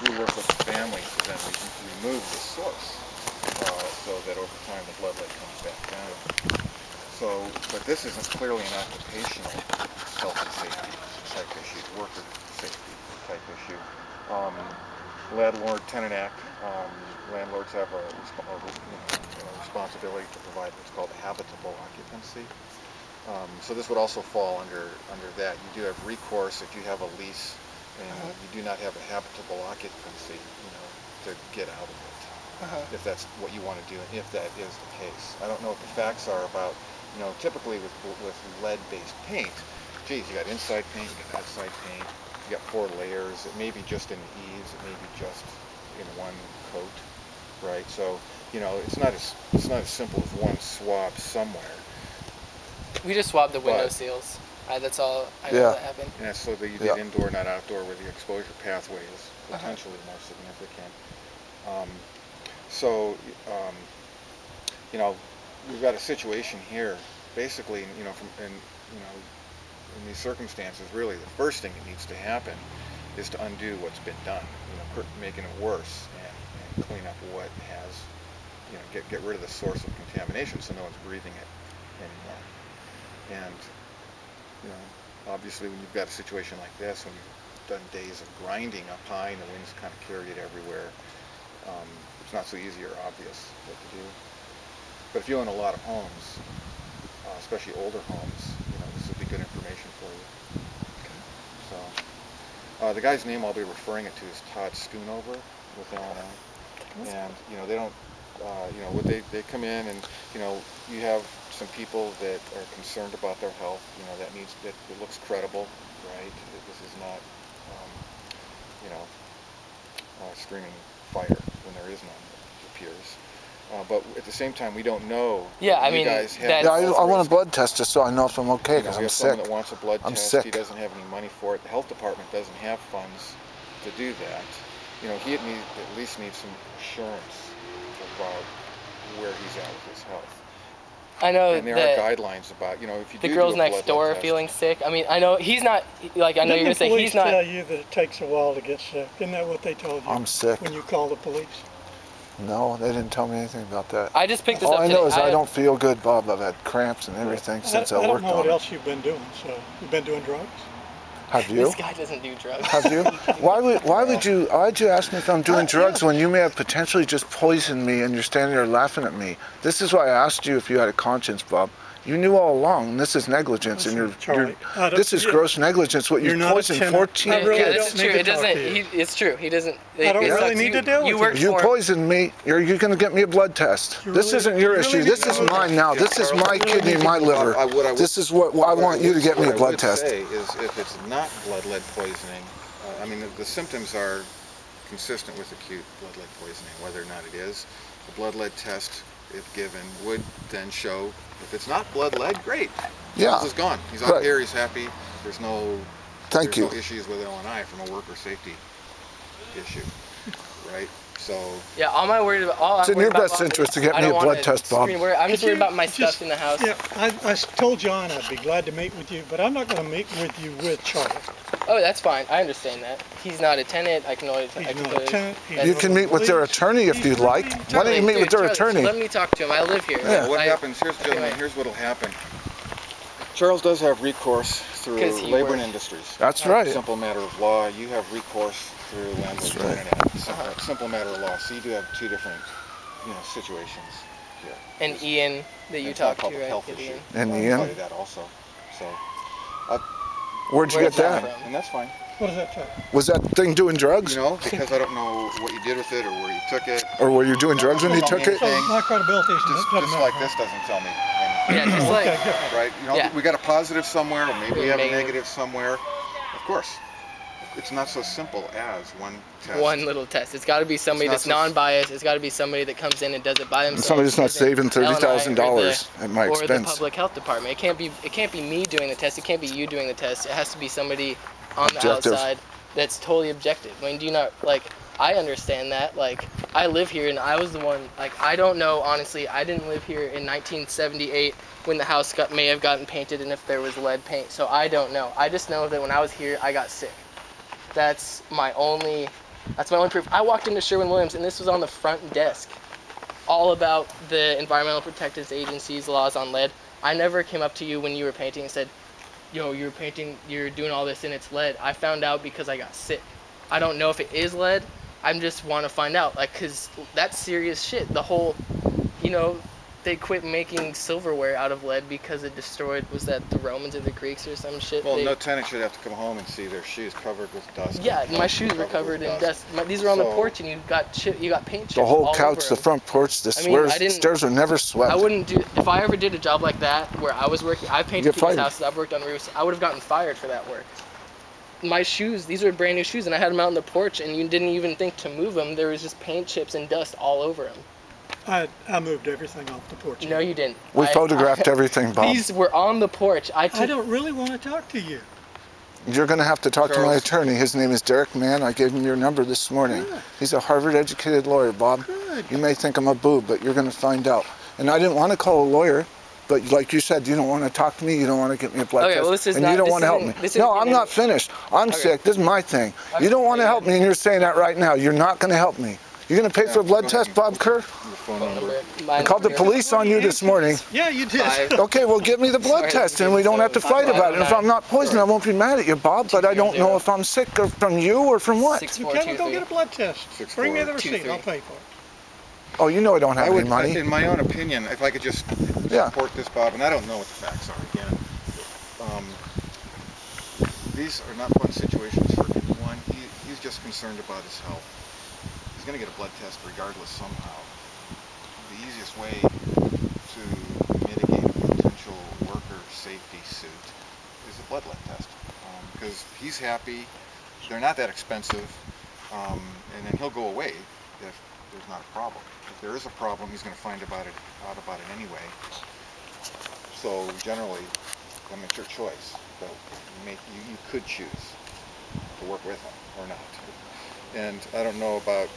we work with the family to then remove the source, so that over time the blood lead comes back down. So, but this isn't clearly an occupational health and safety type issue, worker safety type issue. Landlord-Tenant Act, landlords have a responsibility to provide what's called habitable occupancy. So this would also fall under that. You do have recourse if you have a lease and you do not have a habitable occupancy, to get out of it, if that's what you want to do, and if that is the case. I don't know what the facts are about, typically with lead-based paint, geez, you got inside paint, you got outside paint, you got 4 layers. It may be just in the eaves, it may be just in one coat, right? So, it's not as simple as one swab somewhere. We just swabbed the window seals. That's all I know that happened. Yeah, so that you did indoor, not outdoor, where the exposure pathway is potentially more significant. We've got a situation here, basically, in these circumstances, really, the first thing that needs to happen is to undo what's been done, making it worse, and clean up what has, get rid of the source of contamination so no one's breathing it anymore. And, obviously when you've got a situation like this, when you've done days of grinding up high and the winds kind of carry it everywhere, it's not so easy or obvious what to do. But if you own a lot of homes, especially older homes, this would be good information for you. So, the guy's name I'll be referring it to is Todd Schoonover with Illinois, and they don't, they come in and you have some people that are concerned about their health. That it looks credible, right? This is not, screaming fire when there is none, it appears. But at the same time, we don't know. Yeah, I mean, I want a blood test just so I know if I'm okay, because I'm sick. Someone that wants a blood test. Sick. He doesn't have any money for it. The health department doesn't have funds to do that. He at least needs some assurance about where he's at with his health. I know and there are guidelines about, if you the girls next door are feeling sick. I mean, I know he's not, like, I know you're going to say he's not. Didn't the police tell you that it takes a while to get sick? Isn't that what they told you? I'm sick. When you call the police? No, they didn't tell me anything about that. I just picked this up All I today. know is I don't feel good, Bob. I've had cramps and everything since I worked on it. I don't know what else you've been doing. So, you've been doing drugs? Have you? This guy doesn't do drugs. Have you? Why'd you ask me if I'm doing drugs when you may have potentially just poisoned me and you're standing there laughing at me? This is why I asked you if you had a conscience, Bob. You knew all along, and this is negligence, and this is gross negligence. What you poisoned 14 kids. That's true. It doesn't. It's true. He doesn't. I don't really need to deal with you. You poisoned me. You're going to get me a blood test. This isn't your issue. This is mine now. This is my kidney and my liver. This is what I want you to get me a blood test. What I would say is, if it's not blood lead poisoning, I mean, the symptoms are consistent with acute blood lead poisoning. Whether or not it is, the blood lead test, if given, would then show. If it's not blood lead, great. Yeah. He's gone. He's out here. He's happy. There's no. No issues with LNI from a worker safety issue, right? So. Yeah, all I'm worried about. It's in your best interest to get me a blood test, Bob. I'm just worried about my stuff in the house. Yeah, I told John I'd be glad to meet with you, but I'm not going to meet with you with Charlie. Oh, that's fine. I understand that. He's not a tenant. I can always. You can meet with their attorney if you'd like. Why don't you meet with their attorney? Let me talk to him. I live here. Yeah. What happens? Here's what'll happen. Charles does have recourse through Labor and Industries. That's right. Simple matter of law. You have recourse through Landlord-Tenant Act. Simple matter of law. So you do have two different, situations here. And Ian, that you talked to, right? Health issue. And Ian. I'll tell you that also. So. Where'd you get that? And that's fine. What does that tell? Was that thing doing drugs? Because I don't know what you did with it or where you took it. Or were you doing drugs when you took it? So my credibility is just like this doesn't tell me anything. Yeah, just like right. We got a positive somewhere, or maybe we have a negative somewhere. Of course, it's not so simple as one test. One little test. It's got to be somebody that's non-biased. It's got to be somebody that comes in and does it by themselves. Somebody that's not saving $30,000 at my expense. Or the public health department. It can't be me doing the test. It can't be you doing the test. It has to be somebody on the outside that's totally objective. I mean, do you not, I understand that. I live here, and I was the one, I don't know, honestly. I didn't live here in 1978 when the house may have gotten painted and if there was lead paint. So I don't know. I just know that when I was here, I got sick. That's my only That's my only proof. I walked into Sherwin-Williams, and this was on the front desk, all about the Environmental Protective Agency's laws on lead. I never came up to you when you were painting and said, yo, you're painting, you're doing all this and it's lead. I found out because I got sick. I don't know if it is lead. I just want to find out, like, because that's serious shit. The whole, you know, they quit making silverware out of lead because it destroyed, was that the Romans or the Greeks or some shit? Well, no tenant should have to come home and see their shoes covered with dust. Yeah, my shoes were covered in dust. These were on the porch, and you got paint chips The whole all couch, over the them. front porch, the I mean, stairs were never swept. I wouldn't do, if I ever did a job like that where I was working, I painted people's houses, I've worked on roofs, I would have gotten fired for that work. My shoes, these were brand new shoes, and I had them out on the porch, and you didn't even think to move them. There was just paint chips and dust all over them. I moved everything off the porch. No, you didn't. We photographed everything, Bob. These were on the porch. I don't really want to talk to you. You're going to have to talk to my attorney. His name is Derek Mann. I gave him your number this morning. Good. He's a Harvard-educated lawyer, Bob. Good. You may think I'm a boob, but you're going to find out. And I didn't want to call a lawyer, but like you said, you don't want to talk to me. You don't want to get me a blood test. Well, this is and not, you don't want to help me. No, I'm not finished. I'm sick. This is my thing. You don't want to help me, and you're saying that right now. You're not going to help me. You're going to pay for a blood test, Bob Kerr? I called the police on you this morning. Yeah, you did. Okay, well, give me the blood test, and we don't have to fight about it. And if I'm not poisoned, I won't be mad at you, Bob, but I don't know if I'm sick or from you or from what. Okay, well, go get a blood test. Bring me the receipt. I'll pay for it. Oh, you know I don't have any money. In my own opinion, if I could just support this, Bob, and I don't know what the facts are again. These are not fun situations for anyone. He's just concerned about his health. He's going to get a blood test regardless somehow. The easiest way to mitigate a potential worker safety suit is a blood test. Because he's happy, they're not that expensive, and then he'll go away if there's not a problem. If there is a problem, he's going to find out about it anyway. So generally, I mean, it's your choice, but you could choose to work with him or not. And I don't know about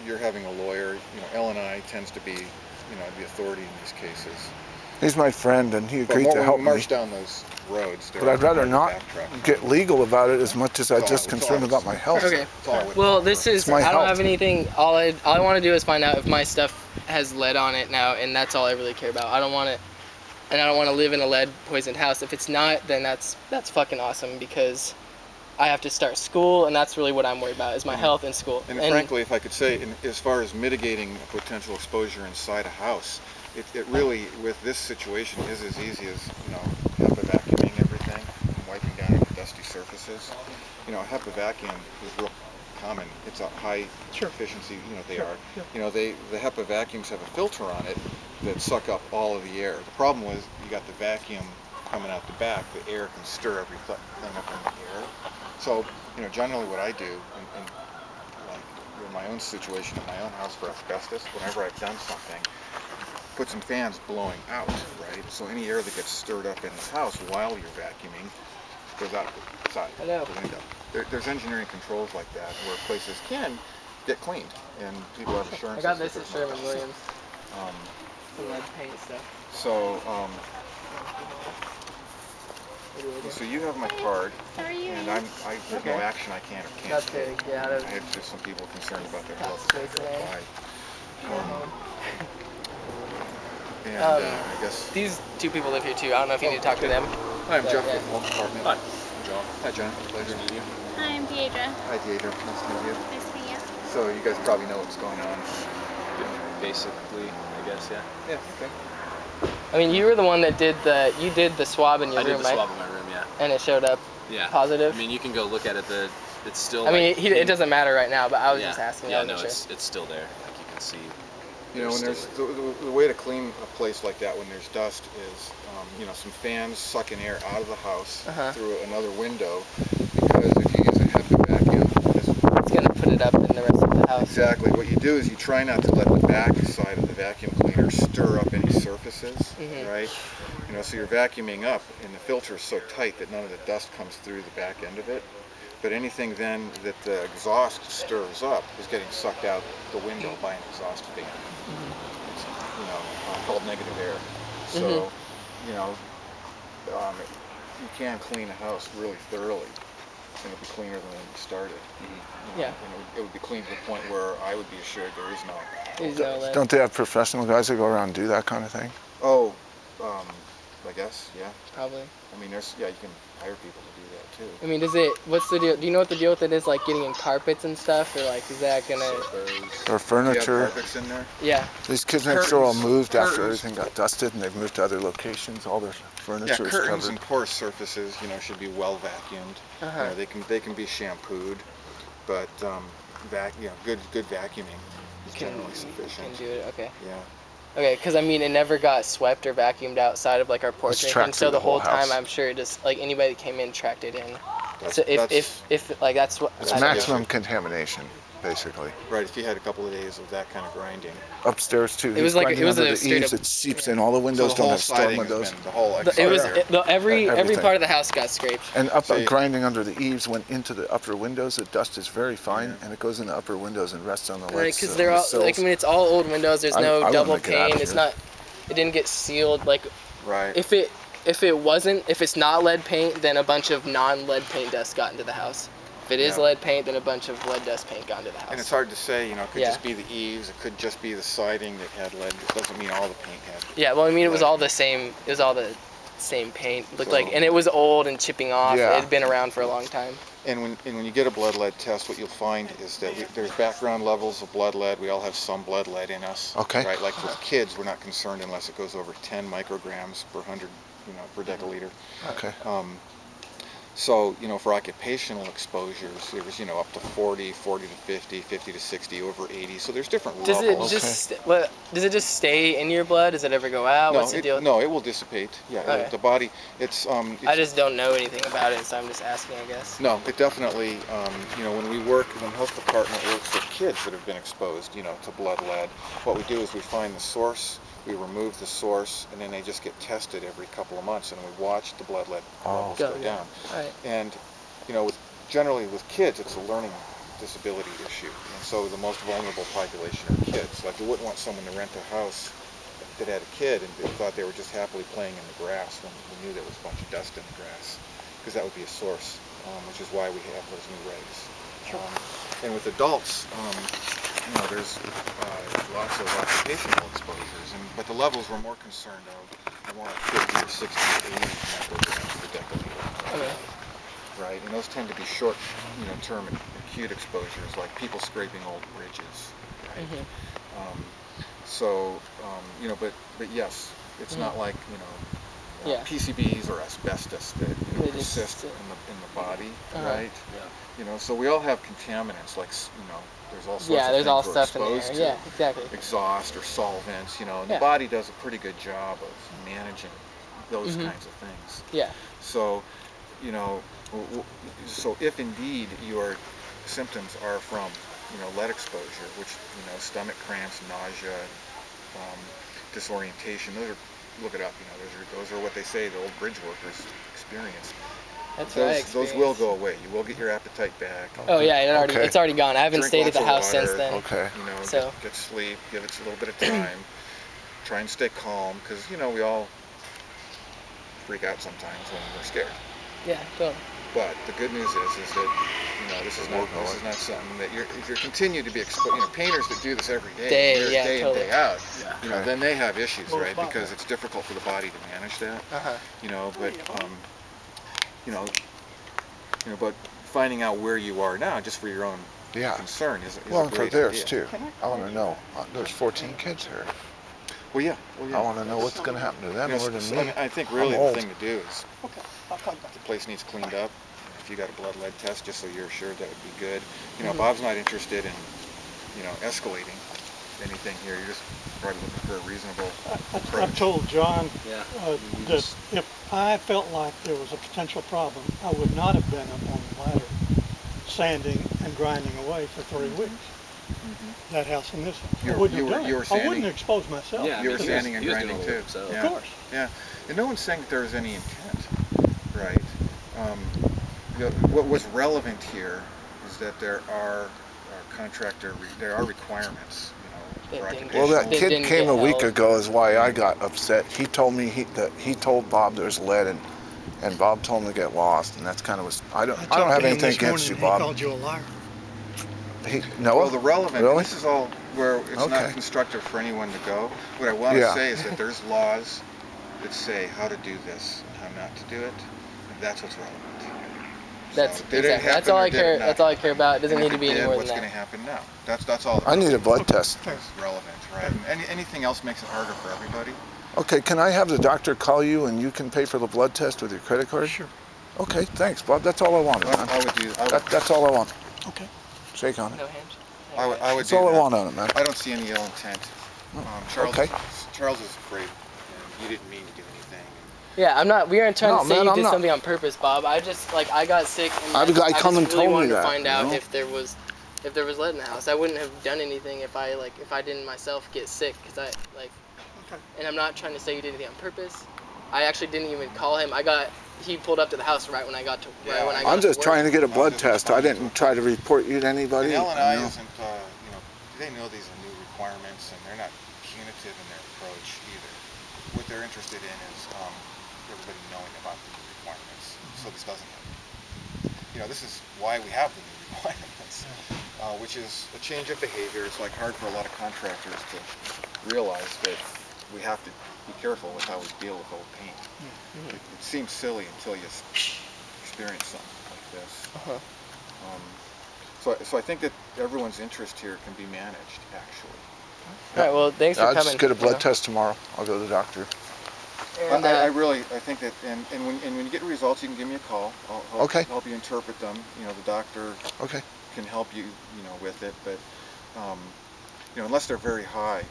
you're having a lawyer. You know, L&I tends to be, you know, the authority in these cases. He's my friend, and he agreed to help me. March down those roads. But I'd rather not get legal about it as much as I'm just concerned about my health. Okay. Well, this is, I don't have anything, all I want to do is find out if my stuff has lead on it now, and that's all I really care about. I don't want to live in a lead poisoned house. If it's not, then that's fucking awesome, because I have to start school, and that's really what I'm worried about, is my health and school. And frankly, if I could say, as far as mitigating a potential exposure inside a house, it really, with this situation, is as easy as, you know, HEPA vacuuming everything and wiping down any dusty surfaces. You know, HEPA vacuum is real common. It's a high efficiency, you know, they are. You know, the HEPA vacuums have a filter on it that suck up all of the air. The problem was, you got the vacuum coming out the back, the air can stir everything up in the air. So, you know, generally what I do, and like in my own situation in my own house for asbestos, whenever I've done something, put some fans blowing out, right? So any air that gets stirred up in the house while you're vacuuming goes out the side, the window. There's engineering controls like that where places can get cleaned, and people have assurances. I got this at Sherwin-Williams. Some lead paint stuff. So, so you have my card, and I have no action I can or can't That's take. good. Yeah, I have just some people concerned about their health. And I guess these two people live here too. I don't know if you need to talk to them. Hi, I'm Jeff with the Health Department. Hi, I'm John. Hi, John. Pleasure to meet you. Hi, I'm Deidre. Hi, Deidre. Nice to meet you. Nice to meet you. So you guys probably know what's going on. Basically, I guess, yeah. Yeah. Okay. I mean, you were the one that did the swab in your room, right? I did the swab in my room, yeah. And it showed up positive? I mean, you can go look at it. It's still. I mean, it doesn't matter right now, but I was just asking. Yeah, no, it's still there. Like you can see. You know, when there's the way to clean a place like that when there's dust is, you know, some fans sucking air out of the house through another window, because if you use a HEPA vacuum, it's going to put it up in the rest of the house. Exactly. What you do is you try not to let the back side of the vacuum cleaner stir up any surfaces, right? You know, so you're vacuuming up, and the filter is so tight that none of the dust comes through the back end of it. But anything then that the exhaust stirs up is getting sucked out the window by an exhaust fan. It's, you know, called negative air. So, you know, you can clean a house really thoroughly it'll be cleaner than when you started. Yeah. And it would be clean to the point where I would be assured there is no. There's no lead. Don't they have professional guys that go around and do that kind of thing? Oh, I guess, yeah. Probably. I mean, you can hire people to do that too. I mean, what's the deal? Do you know what the deal with it is, like getting in carpets and stuff, or like, is that gonna? Or furniture. Do you have carpets in there? Yeah. These kids next door all Curtains. moved after Curtains. everything got dusted, and they've moved to other locations. All their Yeah, furniture is curtains covered. and porous surfaces, should be well vacuumed. They can be shampooed, but good vacuuming is generally sufficient. Can do it. Okay. Yeah. Okay, because I mean, it never got swept or vacuumed outside of like our porch It's or anything. tracked So through the the whole whole time, house. I'm sure it just like anybody that came in tracked it in. That's, So if like that's what It's I don't know. maximum contamination, basically. right. If you had a couple of days of that kind of grinding, Upstairs too. It was like- grinding it was under a the straight eaves. up- It seeps in. All the so windows the don't whole have storm siding has windows. been the whole It was exterior. every Everything. part of the house got scraped. And So you- grinding under the eaves went into the upper windows. The dust is very fine, and it goes in the upper windows and rests on the Right, lights. because they're all like, I mean, it's all old windows. There's I no wouldn't double make it out pane. of It's here. not. It didn't get sealed. Like Right. if it's not lead paint, then a bunch of non-lead paint dust got into the house. If it is Yeah. lead paint, then a bunch of lead dust paint got into the house. And it's hard to say, it could Yeah. just be the eaves, it could just be the siding that had lead. It doesn't mean all the paint had. Yeah, well, I mean, it was lead. all the same. It was all the same paint. Looked So- like, and it was old and chipping off. Yeah. It had been around for a long time. And when you get a blood lead test, what you'll find is that there's background levels of blood lead. We all have some blood lead in us. Okay. Right. Like with kids, we're not concerned unless it goes over 10 micrograms per 100, per deciliter. Okay. So, for occupational exposures, there was, up to 40, 40 to 50, 50 to 60, over 80. So there's different Does levels. does it just stay in your blood? Does it ever go out? What's the deal? No, it will dissipate. Yeah, Okay. the body, I just don't know anything about it, so I'm just asking, I guess. No, it definitely, when the health department works with kids that have been exposed, to blood lead, what we do is we find the source, we remove the source, and then they just get tested every couple of months, and we watch the blood lead levels go down. Right. And, generally with kids, it's a learning disability issue, and so the most vulnerable population are kids. Like, you wouldn't want someone to rent a house that had a kid and they thought they were just happily playing in the grass when we knew there was a bunch of dust in the grass, because that would be a source, which is why we have those new regs. And with adults, there's lots of occupational exposures, but the levels we're more concerned of are more like 50 or 60 or 80 micrograms per deciliter. Okay. Right, and those tend to be short, term acute exposures, like people scraping old bridges. Right? But yes, it's not like Yeah. PCBs or asbestos that They just persist sit. in the body, Yeah. right? So we all have contaminants, like there's all sorts of Yeah, there's things all we're stuff in there. exposed to. Yeah, exactly. Exhaust or solvents, and Yeah. the body does a pretty good job of managing those kinds of things. Yeah. So, so if indeed your symptoms are from, lead exposure, which, stomach cramps, nausea, disorientation, look it up, those are what they say the old bridge workers experience. That's what I Those experienced. will go away. You will get your appetite back. Oh yeah, Okay. it's already gone. I haven't Drink stayed at lots the of house water. since then. Okay. So- Get sleep, give it a little bit of time, try and stay calm, because, we all freak out sometimes when we're scared. Yeah, totally. But the good news is that, this is not something that if you continue to be exposed, painters that do this every day Totally. in, day out, Okay. then they have issues, Well, right? it's not Because it's difficult for the body to manage that, but finding out where you are now, just for your own Yeah. concern, is Well, a and for great theirs idea. too. I want to know. There's 14 kids here. Well, yeah. I want to know what's going to happen to them more than me. I think really I'm the old. thing to do is the place needs cleaned up. If you got a blood lead test, just so you're assured, that would be good. Bob's not interested in, escalating anything here. You're just probably looking for a reasonable I approach. told John Yeah. that if I felt like there was a potential problem, I would not have been up on the ladder sanding and grinding away for 3 weeks. That house and this house. You I were- wouldn't you have were- done you it. were I sanding- wouldn't have exposed myself. Yeah, I You mean, were he was- sanding and he was doing grinding all the too. work, so- Yeah. Of course. Yeah, and no one's saying that there was any intent, right? What was relevant here is that there are there are requirements, for That didn't occupational. Well, that They kid didn't came get a week held. ago is why I got upset. He told me that he told Bob there's lead in and Bob told him to get lost, and that's kind of was. I don't I have talked to him anything this against you, morning, and Bob. he called you a liar. Noah? Well, the relevant, Really? this is all where it's Okay. not constructive for anyone to go. What I want to Yeah. say is that there's laws that say how to do this and how not to do it, and that's what's relevant. That's So, did it exactly. That's happen all or I did care. it not That's all I care about. It doesn't And need if to be it any did, more what's than going to that. happen now? That's all. I need a blood test. Fair. It's relevant, right? And anything else makes it harder for everybody. Okay, can I have the doctor call you and you can pay for the blood test with your credit card? Sure. Okay, thanks, Bob. That's all I wanted, man. I would do. That's all I want. Okay. Shake on it. No hands. I would That's do all I that. want on it, man. I don't see any ill intent. Charles, okay. Charles is great, and you didn't mean to do anything. Yeah, I'm not. We aren't trying No, to say man, you I'm did not. something on purpose, Bob. I just I got sick, and I had a guy I come just and really told me wanted to that, find you out know? if there was lead in the house. I wouldn't have done anything if I didn't myself get sick, because Okay. and I'm not trying to say you did anything on purpose. I actually didn't even call him. He pulled up to the house right when I got to I'm just trying to get a blood just test. I responding didn't to try to report you to anybody. And L&I you know. isn't, they know these are new requirements, and they're not punitive in their approach either. What they're interested in is everybody knowing about the new requirements, so this doesn't happen. This is why we have the new requirements, which is a change of behavior. It's hard for a lot of contractors to realize that we have to be careful with how we deal with old paint. It seems silly until you experience something like this. So I think that everyone's interest here can be managed, actually. All right. Well, thanks for I'll coming. just get a blood test tomorrow. I'll go to the doctor. And, I think that, and when you get results, you can give me a call. I'll Okay. help you interpret them. The doctor Okay. can help you, with it, but unless they're very high,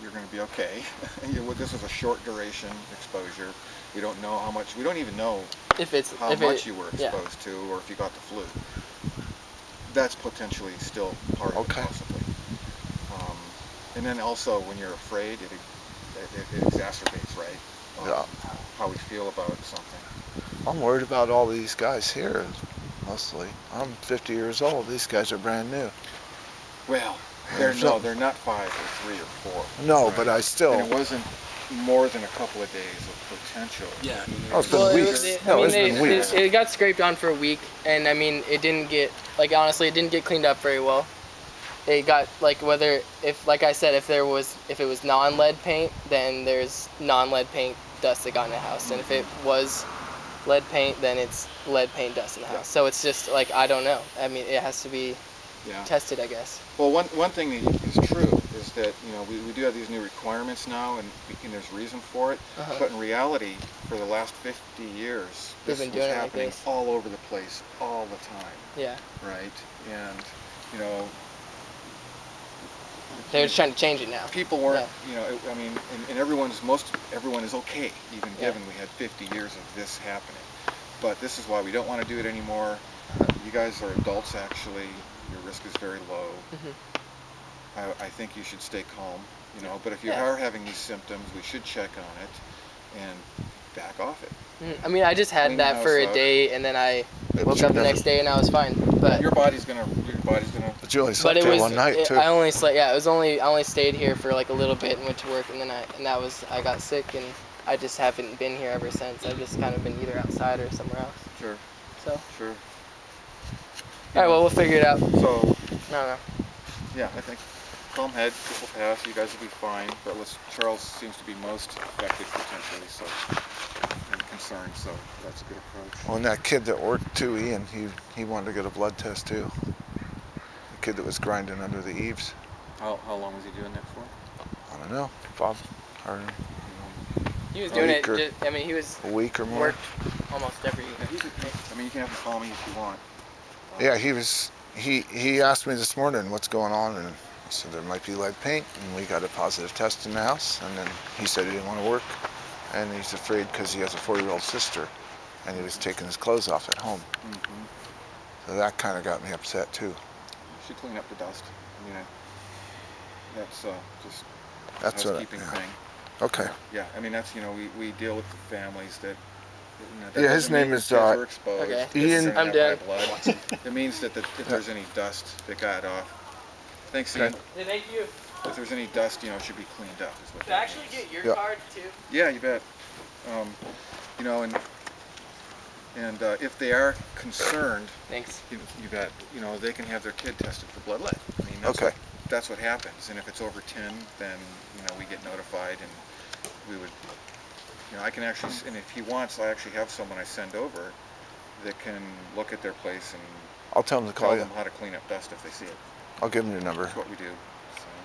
you're going to be okay. This is a short duration exposure. We don't know how much. We don't even know how much you were exposed to, or if you got the flu. That's potentially still part of it, possibly. And then also, when you're afraid, it exacerbates, right? How we feel about something. I'm worried about all these guys here, mostly. I'm 50 years old. These guys are brand new. Well, they're not 5 or 3 or 4. No, right? but I still. And it wasn't more than a couple of days of potential. Yeah. Oh, it's been weeks. It's been weeks. It got scraped on for a week, and it didn't get honestly, it didn't get cleaned up very well. It got like I said, if it was non-lead paint, then there's non-lead paint dust that got in the house, and if it was lead paint, then it's lead paint dust in the house. So it's just I don't know. It has to be tested, I guess. Well, one thing that is true is that we do have these new requirements now, and there's reason for it. But in reality, for the last 50 years, this was happening all over the place, all the time. Yeah. Right, and they're just trying to change it now. People weren't, and everyone is okay, even given we had 50 years of this happening. But this is why we don't want to do it anymore. You guys are adults, actually. Your risk is very low. I think you should stay calm, but if you are having these symptoms, we should check on it and back off it. I just had that for a day, and then I woke up the next day and I was fine. But your body's gonna. But you only slept there one night too. I only slept. Yeah, I only stayed here for a little bit and went to work, and then I got sick, and I just haven't been here ever since. I've just kind of been either outside or somewhere else. Sure. So. Sure. All right. Well, we'll figure it out. So. No. Yeah, I think calm head, this will pass. You guys will be fine. But Charles seems to be most affected potentially, so and concerned. So that's a good approach. Well, and that kid that worked too, Ian, he wanted to get a blood test too. The kid that was grinding under the eaves. How long was he doing that for? I don't know, Bob. He was doing it. He was a week or more. Worked almost every. You can have him call me if you want. Yeah, he asked me this morning what's going on, and I said there might be lead paint, and we got a positive test in the house, and then he said he didn't want to work, and he's afraid because he has a 4-year-old sister, and he was taking his clothes off at home. So that kind of got me upset too. You should clean up the dust. That's just that's a housekeeping thing. Okay. Yeah, that's we deal with the families that. Yeah, his name is okay. Ian. I'm done. It means that if there's any dust that got off. Thanks, Ian. Yeah, thank you. If there's any dust, it should be cleaned up. To actually get your card too. Yeah, you bet. And And if they are concerned, Thanks. you bet, you know, they can have their kid tested for blood lead. I mean, that's what happens. And if it's over 10, then, you know, we get notified, and we would, you know, I can actually, and if he wants, I actually have someone I send over that can look at their place and I'll tell them to call tell you. them how to clean up dust if they see it. I'll give them your number. That's what we do.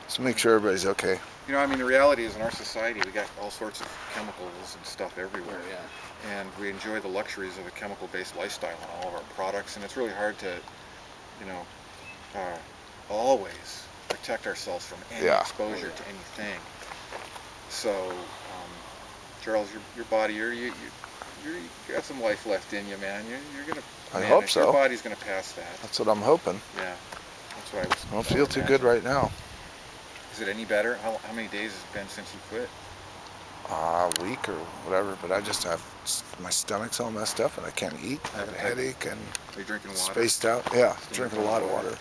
So make sure everybody's okay. You know, I mean, the reality is in our society, we got all sorts of chemicals and stuff everywhere. Oh, yeah. And we enjoy the luxuries of a chemical-based lifestyle in all of our products, and it's really hard to, you know, always protect ourselves from any exposure to anything. So, Charles, your body, you got some life left in you, man. You're gonna. I hope so. Your body's gonna pass that. That's what I'm hoping. Yeah, that's what I was. I don't feel too good right now. Is it any better? How many days has it been since you quit? A week or whatever, but I just have, my stomach's all messed up and I can't eat. I have a headache and Are you drinking water? spaced out. Yeah, drinking a lot of water.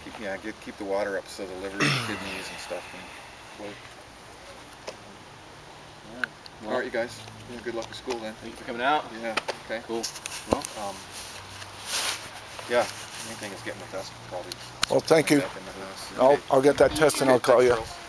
Keep the water up so the liver and kidneys and stuff can work. All right, you guys. Good luck with school then. Thank you for coming out. Yeah. Okay. Cool. Well, yeah. Main thing is getting the test probably. Well, thank you. In the house. I'll get that test and I'll call you. Thanks, Charles.